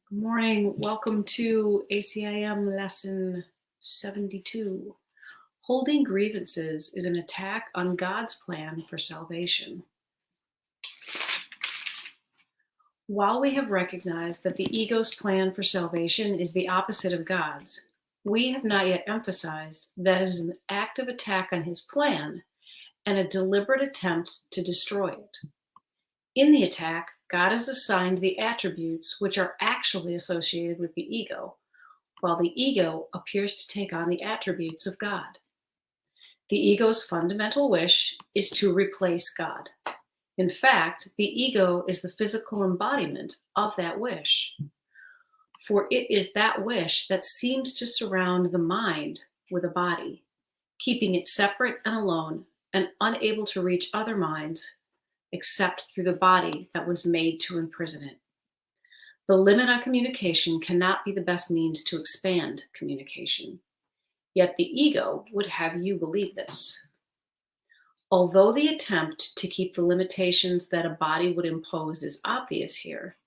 Good morning. Welcome to ACIM lesson 72. Holding grievances is an attack on God's plan for salvation. While we have recognized that the ego's plan for salvation is the opposite of God's, we have not yet emphasized that it is an active attack on his plan and a deliberate attempt to destroy it. In the attack, God has assigned the attributes which are actually associated with the ego, while the ego appears to take on the attributes of God. The ego's fundamental wish is to replace God. In fact, the ego is the physical embodiment of that wish. For it is that wish that seems to surround the mind with a body, keeping it separate and alone and unable to reach other minds except through the body that was made to imprison it. The limit on communication cannot be the best means to expand communication. Yet the ego would have you believe this. Although the attempt to keep the limitations that a body would impose is obvious here,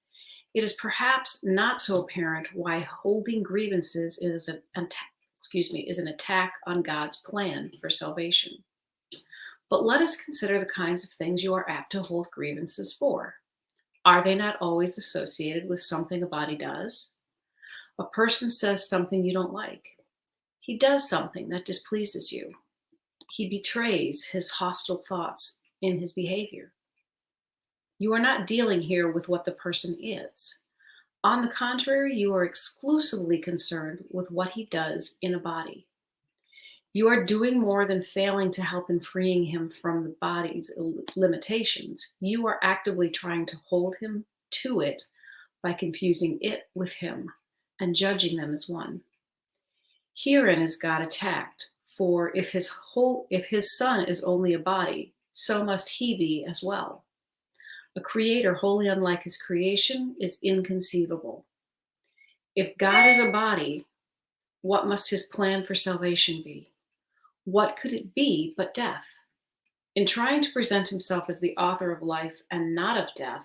it is perhaps not so apparent why holding grievances is an attack on God's plan for salvation. But let us consider the kinds of things you are apt to hold grievances for. Are they not always associated with something a body does? A person says something you don't like. He does something that displeases you. He betrays his hostile thoughts in his behavior. You are not dealing here with what the person is. On the contrary, you are exclusively concerned with what he does in a body. You are doing more than failing to help in freeing him from the body's limitations. You are actively trying to hold him to it by confusing it with him and judging them as one. Herein is God attacked, for if his son is only a body, so must he be as well. A creator wholly unlike his creation is inconceivable. If God is a body, what must his plan for salvation be? What could it be but death? In trying to present himself as the author of life and not of death,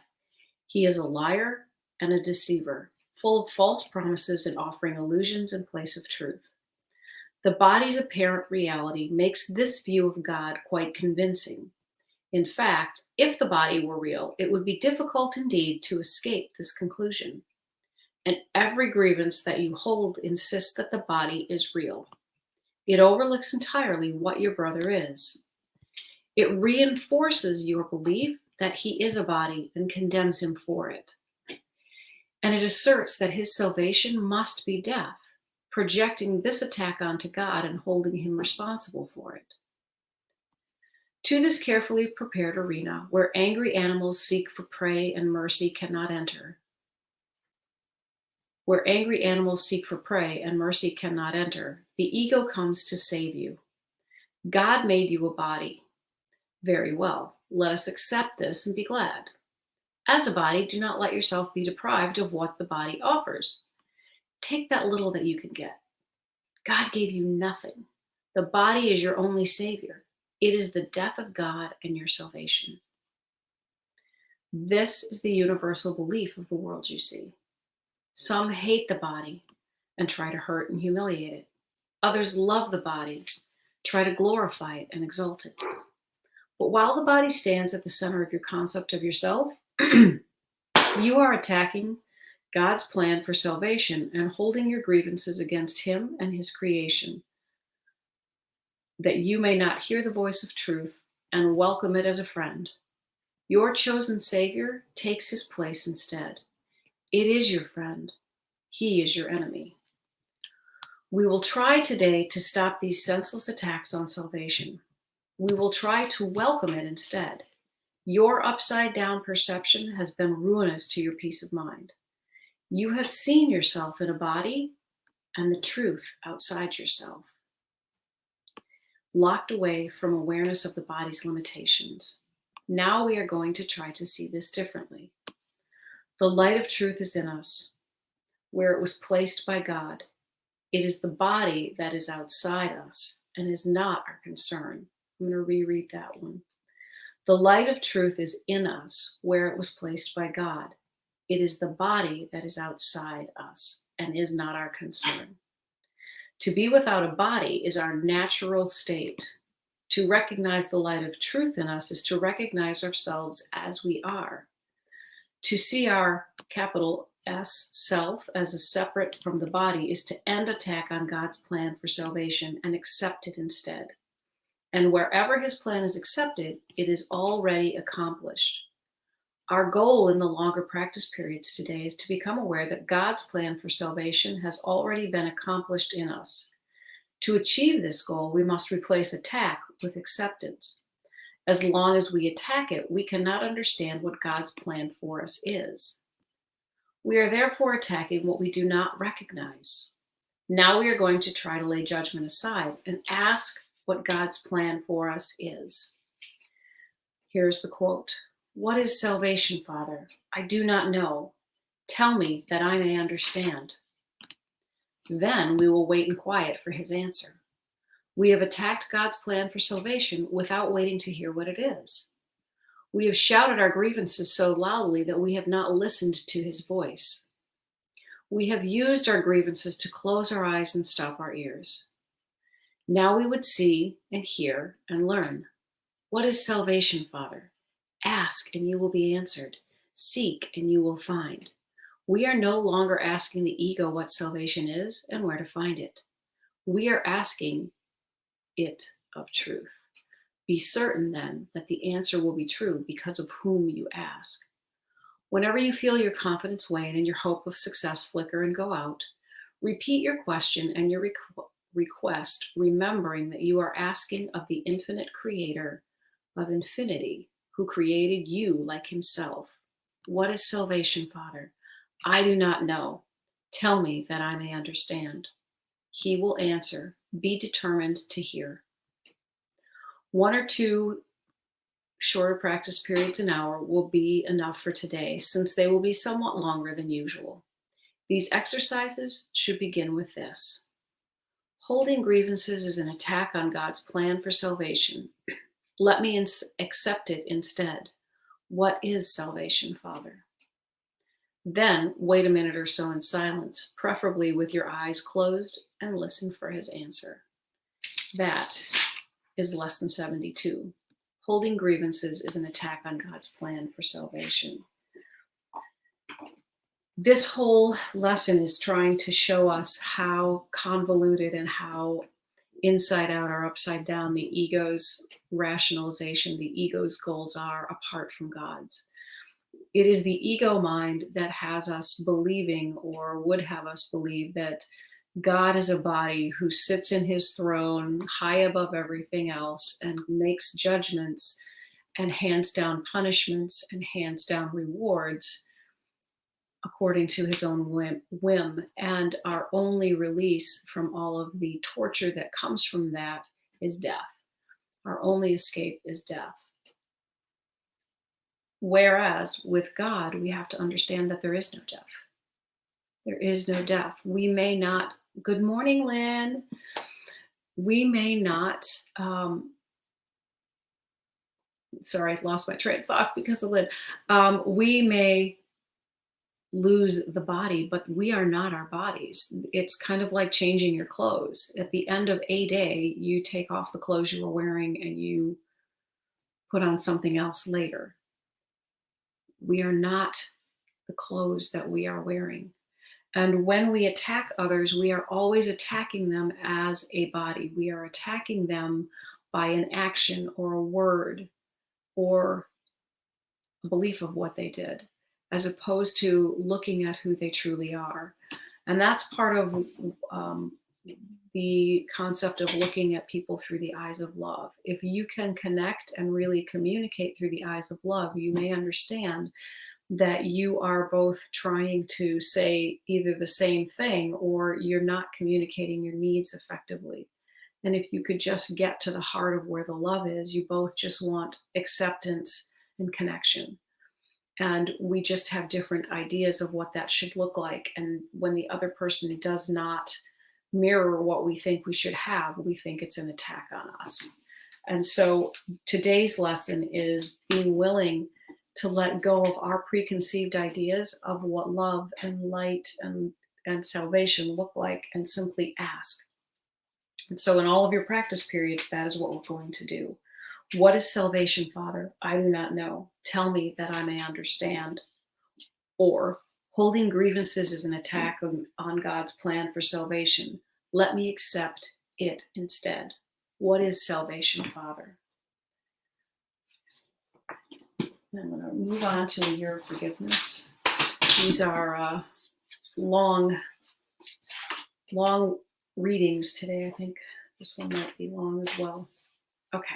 he is a liar and a deceiver, full of false promises and offering illusions in place of truth. The body's apparent reality makes this view of God quite convincing. In fact, if the body were real, it would be difficult indeed to escape this conclusion. And every grievance that you hold insists that the body is real. It overlooks entirely what your brother is. It reinforces your belief that he is a body and condemns him for it. And it asserts that his salvation must be death, projecting this attack onto God and holding him responsible for it. To this carefully prepared arena, where angry animals seek for prey and mercy cannot enter, the ego comes to save you. God made you a body. Very well, let us accept this and be glad. As a body, do not let yourself be deprived of what the body offers. Take that little that you can get. God gave you nothing. The body is your only savior. It is the death of God and your salvation. This is the universal belief of the world you see. Some hate the body and try to hurt and humiliate it. Others love the body, try to glorify it and exalt it. But while the body stands at the center of your concept of yourself, you are attacking God's plan for salvation and holding your grievances against him and his creation, that you may not hear the voice of truth and welcome it as a friend. Your chosen Savior takes his place instead. It is your friend. He is your enemy. We will try today to stop these senseless attacks on salvation. We will try to welcome it instead. Your upside-down perception has been ruinous to your peace of mind. You have seen yourself in a body and the truth outside yourself, locked away from awareness of the body's limitations. Now we are going to try to see this differently. The light of truth is in us, where it was placed by God. It is the body that is outside us and is not our concern. I'm going to reread that one. The light of truth is in us, where it was placed by God. It is the body that is outside us and is not our concern. To be without a body is our natural state. To recognize the light of truth in us is to recognize ourselves as we are. To see our capital S self as a separate from the body is to end attack on God's plan for salvation and accept it instead. And wherever his plan is accepted, it is already accomplished. Our goal in the longer practice periods today is to become aware that God's plan for salvation has already been accomplished in us. To achieve this goal, we must replace attack with acceptance. As long as we attack it, we cannot understand what God's plan for us is. We are therefore attacking what we do not recognize. Now we are going to try to lay judgment aside and ask what God's plan for us is. Here's the quote. What is salvation, Father? I do not know. Tell me that I may understand. Then we will wait in quiet for his answer. We have attacked God's plan for salvation without waiting to hear what it is. We have shouted our grievances so loudly that we have not listened to his voice. We have used our grievances to close our eyes and stop our ears. Now we would see and hear and learn. What is salvation, Father? Ask and you will be answered. Seek and you will find. We are no longer asking the ego what salvation is and where to find it. We are asking it of truth. Be certain then that the answer will be true because of whom you ask. Whenever you feel your confidence wane and your hope of success flicker and go out, repeat your question and your request, remembering that you are asking of the infinite creator of infinity, who created you like himself. What is salvation, Father? I do not know. Tell me that I may understand. He will answer. Be determined to hear. 1 or 2 shorter practice periods an hour will be enough for today, since they will be somewhat longer than usual. These exercises should begin with this. Holding grievances is an attack on God's plan for salvation. Let me accept it instead. What is salvation, Father? Then wait a minute or so in silence, preferably with your eyes closed, and listen for his answer. That is lesson 72. Holding grievances is an attack on God's plan for salvation. This whole lesson is trying to show us how convoluted and how inside out or upside down the ego's rationalization, the ego's goals are apart from God's. It is the ego mind that has us believing, or would have us believe, that God is a body who sits in his throne high above everything else and makes judgments and hands down punishments and hands down rewards according to his own whim. And our only release from all of the torture that comes from that is death. Our only escape is death. Whereas with God, we have to understand that there is no death. There is no death. We may not, good morning, Lynn. We may not, sorry, I lost my train of thought because of Lynn. We may lose the body, but we are not our bodies. It's kind of like changing your clothes. At the end of a day, you take off the clothes you were wearing and you put on something else later. We are not the clothes that we are wearing. And when we attack others, we are always attacking them as a body. We are attacking them by an action or a word or a belief of what they did, as opposed to looking at who they truly are. And that's part of the concept of looking at people through the eyes of love. If you can connect and really communicate through the eyes of love, you may understand that you are both trying to say either the same thing or you're not communicating your needs effectively. And if you could just get to the heart of where the love is, you both just want acceptance and connection. And we just have different ideas of what that should look like. And when the other person does not mirror what we think we should have, we think it's an attack on us. And so today's lesson is being willing to let go of our preconceived ideas of what love and light and salvation look like and simply ask. And so, in all of your practice periods, that is what we're going to do. What is salvation, Father? I do not know. Tell me that I may understand. Or, holding grievances is an attack on God's plan for salvation. Let me accept it instead. What is salvation, Father? I'm going to move on to a year of forgiveness. These are long readings today. I think this one might be long as well. Okay.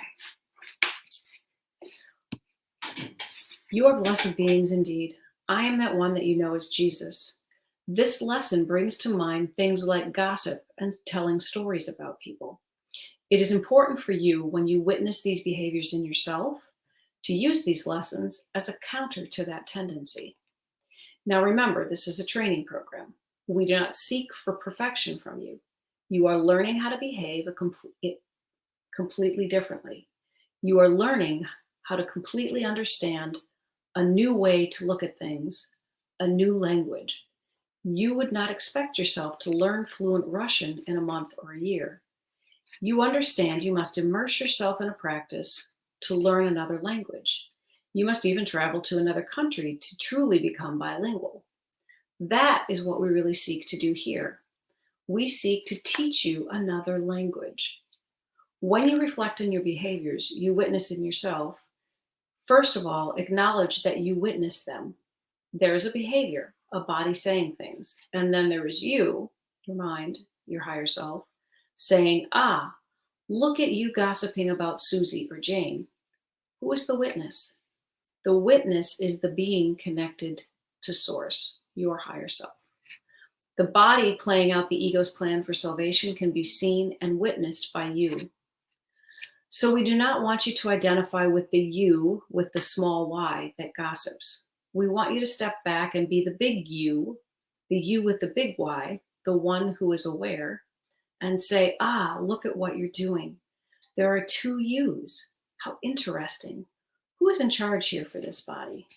You are blessed beings indeed. I am that one that you know as Jesus. This lesson brings to mind things like gossip and telling stories about people. It is important for you, when you witness these behaviors in yourself, to use these lessons as a counter to that tendency. Now remember, this is a training program. We do not seek for perfection from you. You are learning how to behave completely differently. You are learning how to completely understand a new way to look at things, a new language. You would not expect yourself to learn fluent Russian in a month or a year. You understand you must immerse yourself in a practice to learn another language. You must even travel to another country to truly become bilingual. That is what we really seek to do here. We seek to teach you another language. When you reflect on your behaviors you witness in yourself, first of all, acknowledge that you witness them. There is a behavior, a body saying things, and then there is you, your mind, your higher self, saying, look at you gossiping about Susie or Jane. Who is the witness? The witness is the being connected to source, your higher self. The body playing out the ego's plan for salvation can be seen and witnessed by you. So we do not want you to identify with the you with the small y that gossips. We want you to step back and be the big you with the big Y, the one who is aware, and say, look at what you're doing. There are two yous. How interesting. Who is in charge here for this body?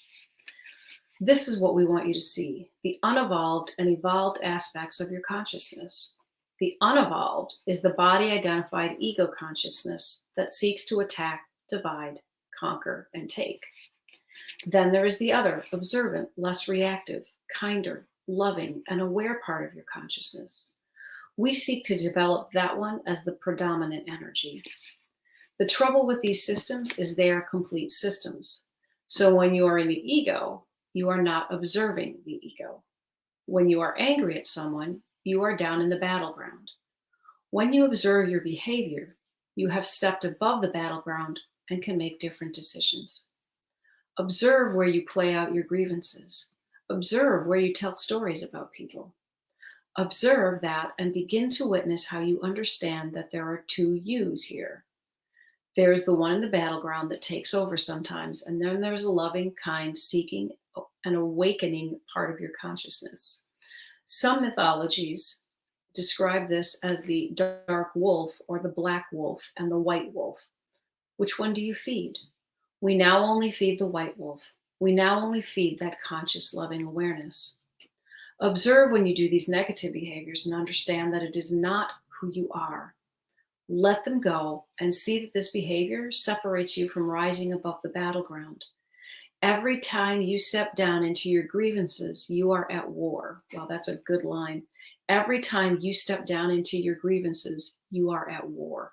This is what we want you to see, the unevolved and evolved aspects of your consciousness. The unevolved is the body-identified ego consciousness that seeks to attack, divide, conquer, and take. Then there is the other, observant, less reactive, kinder, loving, and aware part of your consciousness. We seek to develop that one as the predominant energy. The trouble with these systems is they are complete systems. So when you are in the ego, you are not observing the ego. When you are angry at someone, you are down in the battleground. When you observe your behavior, you have stepped above the battleground and can make different decisions. Observe where you play out your grievances. Observe where you tell stories about people. Observe that and begin to witness how you understand that there are two yous here. There is the one in the battleground that takes over sometimes, and then there's a loving, kind, seeking, and awakening part of your consciousness. Some mythologies describe this as the dark wolf or the black wolf and the white wolf. Which one do you feed? We now only feed the white wolf. We now only feed that conscious, loving awareness. Observe when you do these negative behaviors and understand that it is not who you are. Let them go and see that this behavior separates you from rising above the battleground. Every time you step down into your grievances, you are at war. Well, that's a good line. Every time you step down into your grievances, you are at war.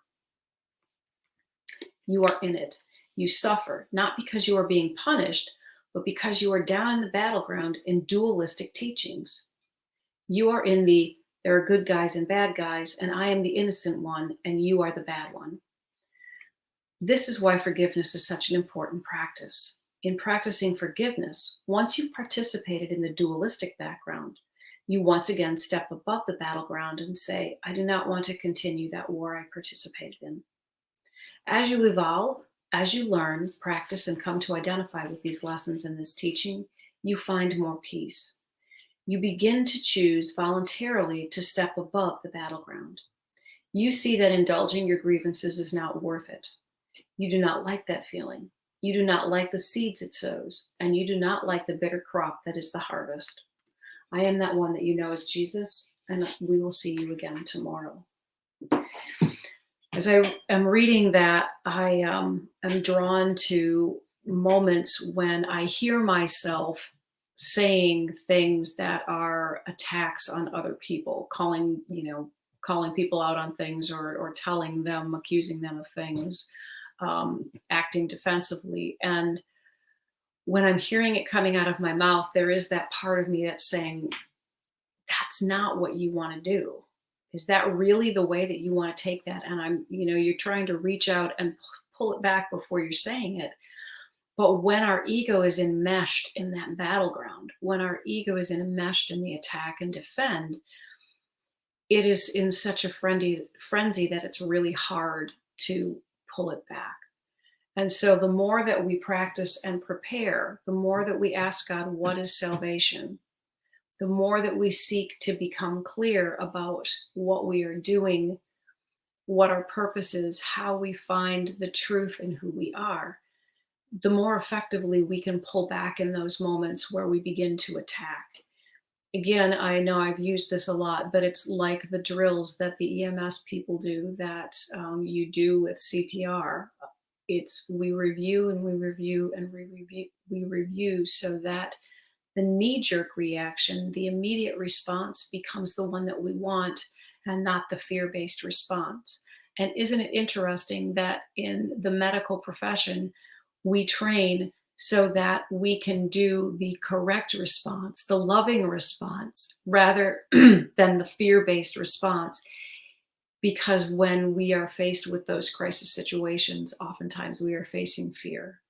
You are in it. You suffer, not because you are being punished, but because you are down in the battleground in dualistic teachings. You are in the, there are good guys and bad guys, and I am the innocent one, and you are the bad one. This is why forgiveness is such an important practice. In practicing forgiveness, once you've participated in the dualistic background, you once again step above the battleground and say, I do not want to continue that war I participated in. As you evolve, as you learn, practice, and come to identify with these lessons in this teaching, you find more peace. You begin to choose voluntarily to step above the battleground. You see that indulging your grievances is not worth it. You do not like that feeling. You do not like the seeds it sows, and you do not like the bitter crop that is the harvest. I am that one that you know as Jesus, and we will see you again tomorrow. As I am reading that, I am drawn to moments when I hear myself saying things that are attacks on other people, calling people out on things, or telling them, accusing them of things, acting defensively. And when I'm hearing it coming out of my mouth, there is that part of me that's saying, that's not what you want to do. Is that really the way that you want to take that? And you're trying to reach out and pull it back before you're saying it. But when our ego is enmeshed in that battleground, when our ego is enmeshed in the attack and defend, it is in such a frenzy that it's really hard to pull it back. And so the more that we practice and prepare, the more that we ask God, what is salvation? The more that we seek to become clear about what we are doing, what our purpose is, how we find the truth in who we are, the more effectively we can pull back in those moments where we begin to attack. Again, I know I've used this a lot, but it's like the drills that the EMS people do, that you do with CPR. It's we review and we review and we review so that the knee-jerk reaction, the immediate response, becomes the one that we want and not the fear-based response. And isn't it interesting that in the medical profession, we train so that we can do the correct response, the loving response, rather than the fear-based response? Because when we are faced with those crisis situations, oftentimes we are facing fear.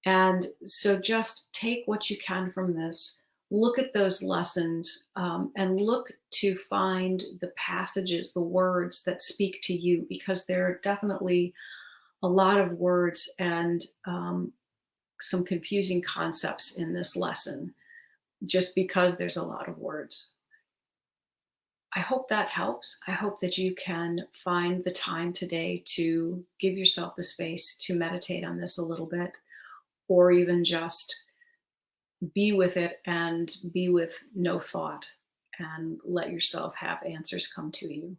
And so just take what you can from this, look at those lessons, and look to find the passages, the words that speak to you, because there are definitely a lot of words and some confusing concepts in this lesson, just because there's a lot of words. I hope that helps. I hope that you can find the time today to give yourself the space to meditate on this a little bit, or even just be with it and be with no thought and let yourself have answers come to you.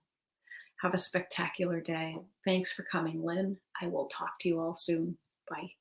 Have a spectacular day. Thanks for coming, Lynn. I will talk to you all soon. Bye.